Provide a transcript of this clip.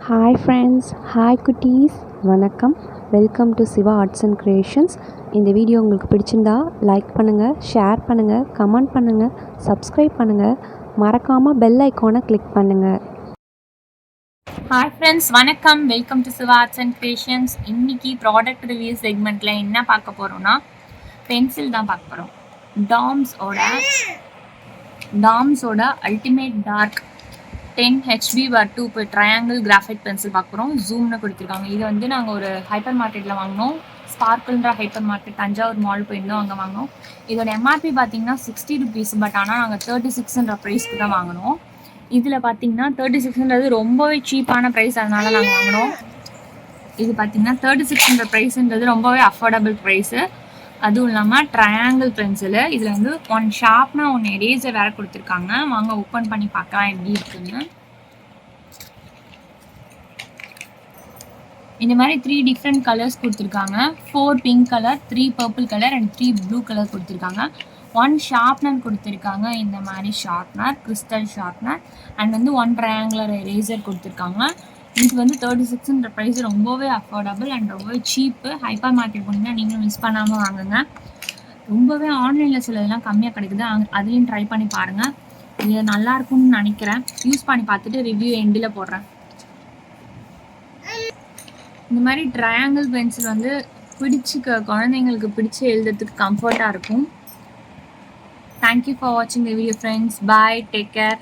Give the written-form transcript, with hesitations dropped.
Hi friends, hi குட்டீஸ், வணக்கம். Welcome to Siva Arts and Creations. இந்த வீடியோ உங்களுக்கு பிடிச்சிருந்தா லைக் பண்ணுங்கள், ஷேர் பண்ணுங்கள், கமெண்ட் பண்ணுங்கள், சப்ஸ்கிரைப் பண்ணுங்கள், மறக்காமல் பெல் ஐக்கானை கிளிக் பண்ணுங்கள். ஹாய் ஃப்ரெண்ட்ஸ், வணக்கம். Welcome to Siva Arts and Creations. இன்றைக்கி ப்ராடக்ட் ரிவ்யூ செக்மெண்ட்டில் என்ன பார்க்க போகிறோன்னா பென்சில் தான் பார்க்க போகிறோம். டாம்ஸோட அல்டிமேட் டார்க் 10 HB bar 2 இப்போ ட்ரையாங்கிள் கிராஃபைட் பென்சில் பார்க்குறோம். ஜூம்னு கொடுத்துருக்காங்க. இதை வந்து நாங்கள் ஒரு ஹைப்பர் மார்க்கெட்டில் வாங்கினோம். ஸ்பார்க்கிள்ன்ற ஹைப்பர் மார்க்கெட் தஞ்சாவூர் மால் போயிருந்தோம், அங்கே வாங்கினோம். இதோட MRP பார்த்தீங்கன்னா 60 rupees, பட் ஆனால் நாங்கள் 36ன்ற ப்ரைஸ்க்கு தான் வாங்கினோம். இதில் பார்த்தீங்கன்னா 36ன்றது ரொம்பவே சீப்பான ப்ரைஸ், அதனால நாங்கள் வாங்கினோம். இது பார்த்தீங்கன்னா 36ன்ற ப்ரைஸுன்றது ரொம்பவே அஃபோர்டபுள் ப்ரைஸு. அதுவும் இல்லாமல் ட்ரையாங்கிள் பென்சிலு. இதில் வந்து 1 ஷார்ப்னா 1 எரேசர் வேறு கொடுத்துருக்காங்க. வாங்க ஓப்பன் பண்ணி பார்க்கலாம் எப்படி இருக்குன்னு. இந்த மாதிரி 3 டிஃப்ரெண்ட் கலர்ஸ் கொடுத்துருக்காங்க. 4 pink colour, 3 purple colour and 3 blue colour கொடுத்துருக்காங்க. 1 ஷார்ப்னர் கொடுத்துருக்காங்க. இந்த மாதிரி ஷார்ப்னர், கிறிஸ்டல் ஷார்ப்னர் அண்ட் வந்து 1 ட்ரையாங்குலர் எரேசர் கொடுத்துருக்காங்க. இது வந்து 36ன்ற ப்ரைஸ் ரொம்பவே அஃபோர்டபுள் அண்ட் ரொம்பவே சீப்பு. ஹைப்பர் மார்க்கெட் போனீங்கன்னா நீங்களும் மிஸ் பண்ணாமல் வாங்குங்க. ரொம்பவே ஆன்லைனில் சிலதெல்லாம் கம்மியாக கிடைக்குது, அதையும் ட்ரை பண்ணி பாருங்கள். இது நல்லாயிருக்கும்னு நினைக்கிறேன். யூஸ் பண்ணி பார்த்துட்டு ரிவ்யூ எண்டில் போடுறேன். இந்த மாதிரி ட்ரையாங்கிள் பென்சில் வந்து குழந்தைங்களுக்கு பிடிச்சி எழுதுறதுக்கு கம்ஃபர்ட்டாக இருக்கும். தேங்க்யூ ஃபார் வாட்சிங் the video friends. Bye, take care.